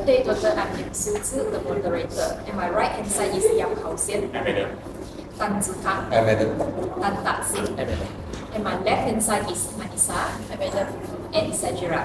Good day, Dr. I'm Lim Siu Zi, the moderator. And my right hand side is Yang Hao Xian, Tan Zikang, Tan Tak Sing. And my left hand side is Manisa, and Sajira.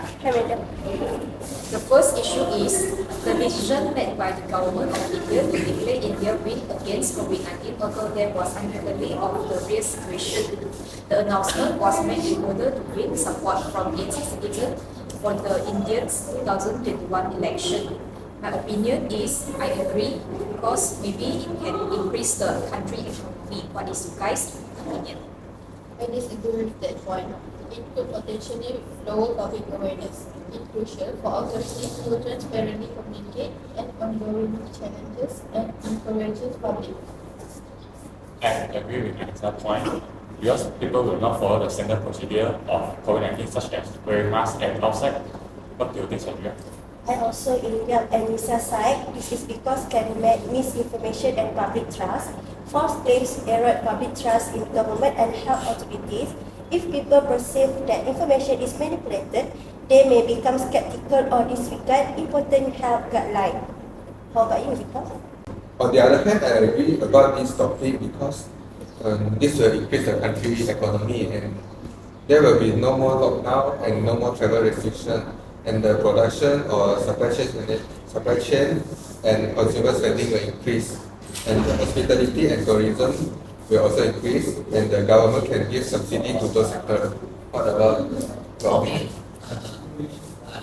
The first issue is the decision made by the government of India to declare India weak against COVID-19, although there was uncertainty of the real situation. The announcement was made in order to bring support from its citizens for the Indians 2021 election. My opinion is I agree because maybe it can increase the country economy. What is your guys' opinion? I disagree with that point. It could potentially lower public awareness. It's crucial for authorities to transparently communicate and ongoing challenges and encourages public. I agree with Anita's point because people will not follow the standard procedure of COVID-19 such as wearing masks and outside. What do you think, Sandra? I also agree on Anissa's side. This is because can make misinformation and public trust. False claims erode public trust in government and health authorities. If people perceive that information is manipulated, they may become skeptical or disregard important health guidelines. How about you, Zika? On the other hand, I agree about this topic because this will increase the country's economy and there will be no more lockdown and no more travel restriction, and the production or supply chain and consumer spending will increase, and the hospitality and tourism will also increase, and the government can give subsidy to those sectors. What about For me, I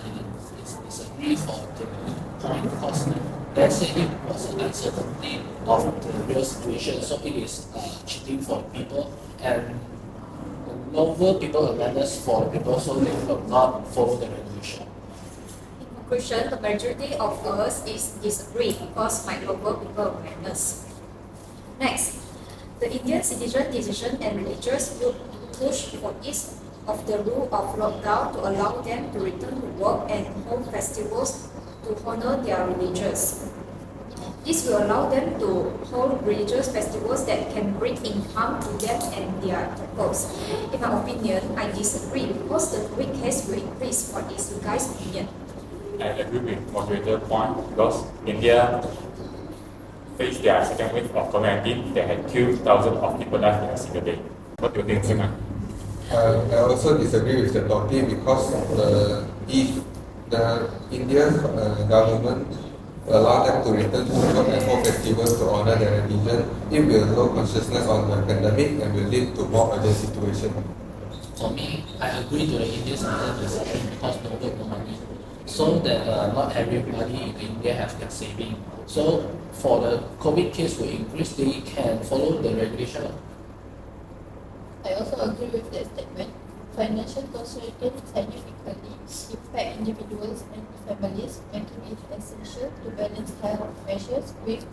disagree for the point because let's say it was an uncertainty of the real situation, so it is cheating for people and lower people awareness for people so they will not follow the regulation. In conclusion, the majority of us is disagree because might lower people awareness. Next, the Indian citizen decision and religious group push for ease of the rule of lockdown to allow them to return to work and hold festivals to honor their religions. This will allow them to hold religious festivals that can bring income to them and their temples. In my opinion, I disagree because the COVID case will increase. What is your guys' opinion? I agree with moderator point because India faced their second wave of COVID-19 that had killed thousands of people in a single day. What do you think, Sima? I also disagree with the topic because if the Indian government allow them to return to work and hold festivals to honor their religion, it will lower consciousness on the pandemic and will lead to more urgent situation. For me, I agree to the Indian citizen decision because no work, no money. So that not everybody in India has their saving. So for the COVID case will increase, they can follow the regulation. I also agree with that statement. Financial constraints significantly impact individuals and families, making it essential to balance health measures with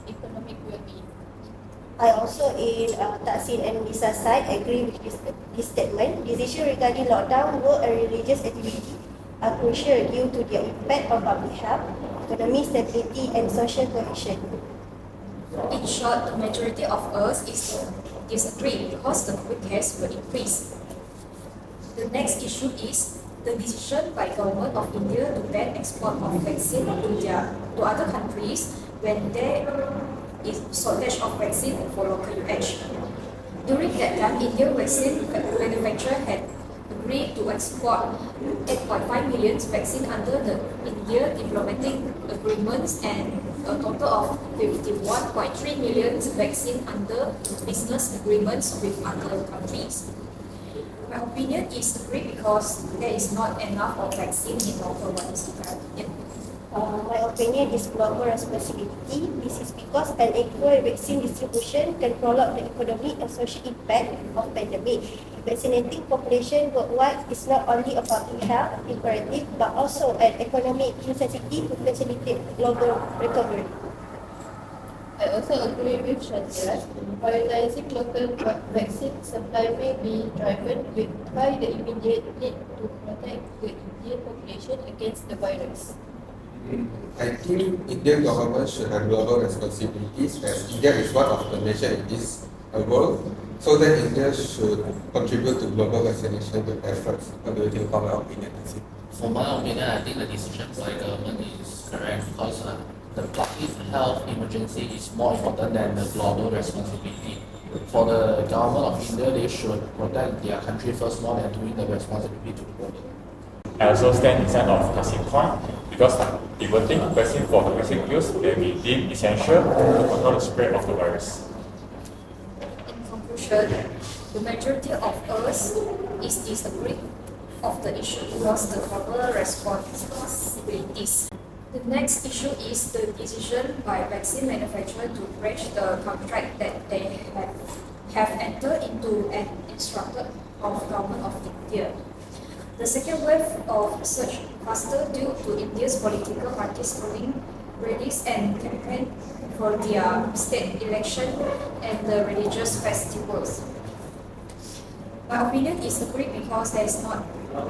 economic well-being. I also, in Taksin and Lisa's side, agree with this statement. Decisions regarding lockdown, work and religious activity are crucial due to their impact on public health, economic stability and social cohesion. In short, the majority of us is disagree because the COVID case will increase. The next issue is the decision by government of India to ban export of vaccine to other countries when there is shortage of vaccine for local usage. During that time, Indian vaccine manufacturer had agreed to export 8.5 million vaccine under the India diplomatic agreements and a total of 51.3 million vaccine under business agreements with other countries. My opinion is agree because there is not enough of vaccine in local ones. My opinion is global responsibility. This is because an equal vaccine distribution can prolong the economic and social impact of pandemic. Vaccinating population worldwide is not only a public health imperative but also an economic necessity to facilitate global recovery. I also agree with Shantira. Prioritizing local vaccine supply may be driven by the immediate need to protect the Indian population against the virus. I think Indian government should have global responsibilities as India is one of the nations in this world, so that India should contribute to global vaccination efforts. What do you think? For my opinion, that's it. For my opinion, I think the decision by government is correct because the public health emergency is more important than the global responsibility. For the government of India, they should protect their country first more than doing the responsibility to the global. I also stand inside of Kasim point because devoting vaccine for domestic use may be deemed essential to control the spread of the virus. In conclusion, the majority of us is disagreeing of the issue because the global responsibilities. The next issue is the decision by vaccine manufacturers to breach the contract that they have entered into and instructed of government of India. The second wave of research faster due to India's political parties holding rallies and campaign for their state election and the religious festivals. My opinion is agreed because there is not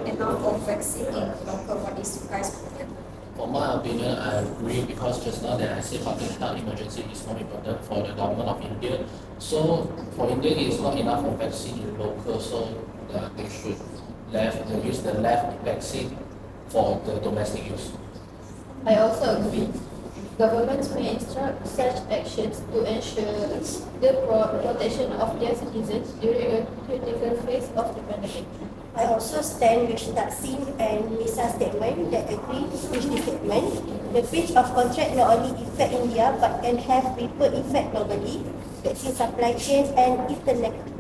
enough of vaccine in local. What is you guys' opinion? For my opinion, I agree because just now that I said public health emergency is more important for the government of India. So for India, it is not enough of vaccine in local, so they should use the left vaccine for the domestic use. I also agree. Governments may instruct such actions to ensure the protection of their citizens during a critical phase of the pandemic. I also stand with Taksim and Misa's statement that agree with this statement. The breach of contract not only affect India but can have ripple effect globally, vaccine supply chains and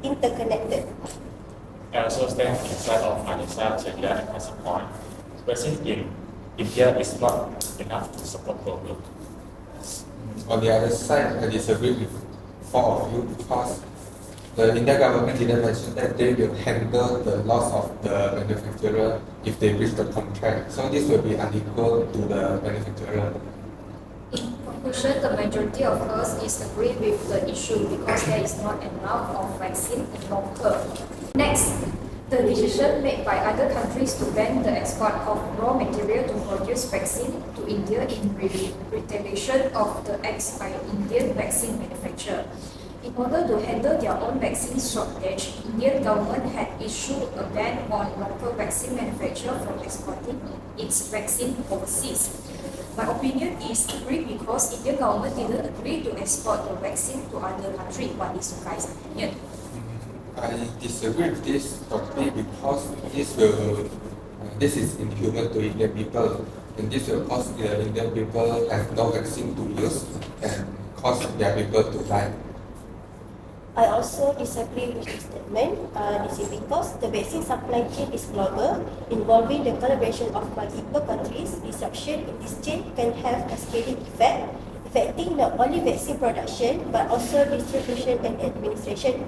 interconnected. I also stand inside of Anissa, Celia, and Kasim point. Vaccine in India is not enough to support global. On the other side, I disagree with four of you because the Indian government didn't mention that they will handle the loss of the manufacturer if they breach the contract. So this will be unequal to the manufacturer. In conclusion, the majority of us is agree with the issue because there is not enough of vaccine in local. Next, the decision made by other countries to ban the export of raw material to produce vaccine to India in retaliation of the acts by Indian vaccine manufacturer. In order to handle their own vaccine shortage, Indian government had issued a ban on local vaccine manufacturer from exporting its vaccine overseas. My opinion is agree because Indian government didn't agree to export the vaccine to other countries. What is your guys' opinion? I disagree with this totally because this is inhuman to Indian people, and this will cause the Indian people have no vaccine to use and cause their people to die. I also disagree with this statement. This is because the vaccine supply chain is global, involving the collaboration of multiple countries. Disruption in this chain can have a cascading effect, affecting not only vaccine production but also distribution and administration.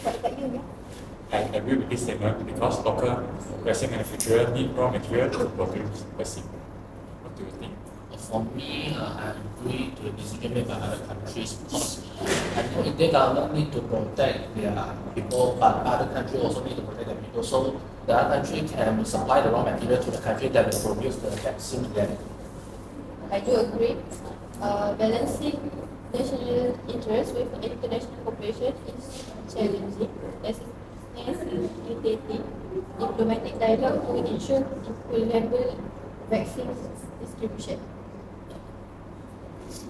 What about you? I agree with this statement because local vaccine manufacturers need raw material to produce vaccine. What do you think? For me, I agree to the decision made by other countries because I know Indian government need to protect their people, but other countries also need to protect their people. So the other country can supply the raw material to the country that will produce the vaccine together. I do agree. Balancing national interests with international cooperation is challenging. As necessitating diplomatic dialogue to ensure equitable vaccine distribution.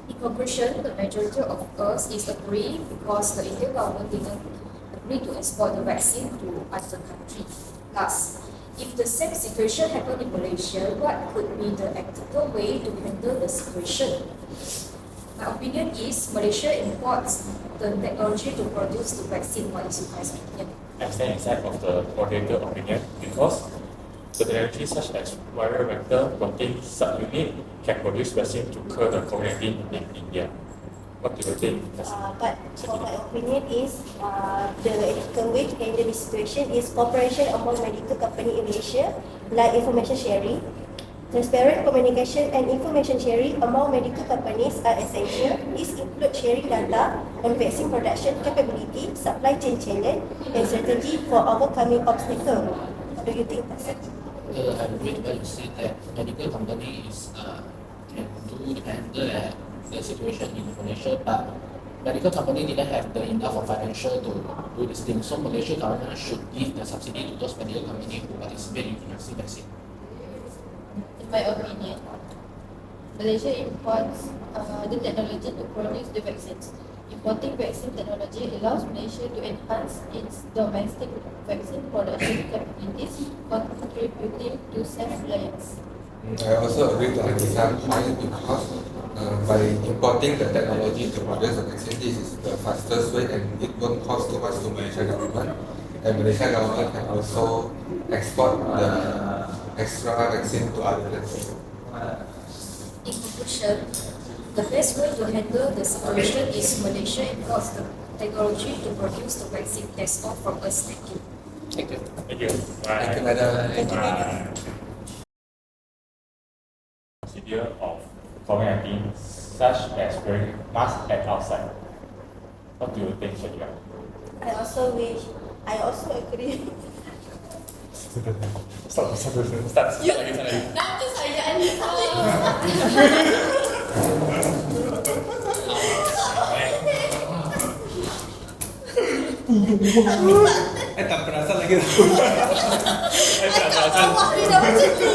In conclusion, the majority of us is agree because the Indian government didn't agree to export the vaccine to other countries. Last, if the same situation happened in Malaysia, what could be the ethical way to handle the situation? My opinion is Malaysia imports the technology to produce the vaccine. What is your guys' opinion? I stand inside of the moderator opinion because the technology such as viral vector protein subunit can produce vaccine to cure the COVID-19 in India. What do you think? But for my opinion is the ethical way to handle this situation is cooperation among medical companies in Malaysia, like information sharing. Transparent communication and information sharing among medical companies are essential. This includes sharing data on vaccine production capability, supply chain challenge, and strategy for overcoming obstacles. What do you think, Pastor? I agree with what you said that medical company can handle the situation in Malaysia, but medical company didn't have the enough of financial to do this thing. So Malaysia government should give the subsidy to those medical companies who participate in vaccine. In my opinion, Malaysia imports the technology to produce the vaccines. Importing vaccine technology allows Malaysia to enhance its domestic vaccine production capabilities, contributing to self-reliance. I also agree to Anisa's point because by importing the technology to produce the vaccine, this is the fastest way and it won't cost too much to Malaysia government. And Malaysia government can also export the extra vaccine to other countries. In conclusion, the best way to handle the situation is Malaysia imports the technology to produce the vaccine. That's all from us. Thank you. Thank you. Thank you. Bye. Thank you, madam. Thank you, madam. Procedure of COVID-19, such as wearing mask at outside. What do you think, Shadia? I also agree. Start lagi. Nanti saya Anissa. Tak perasan lagi. Awak tidak macam ni.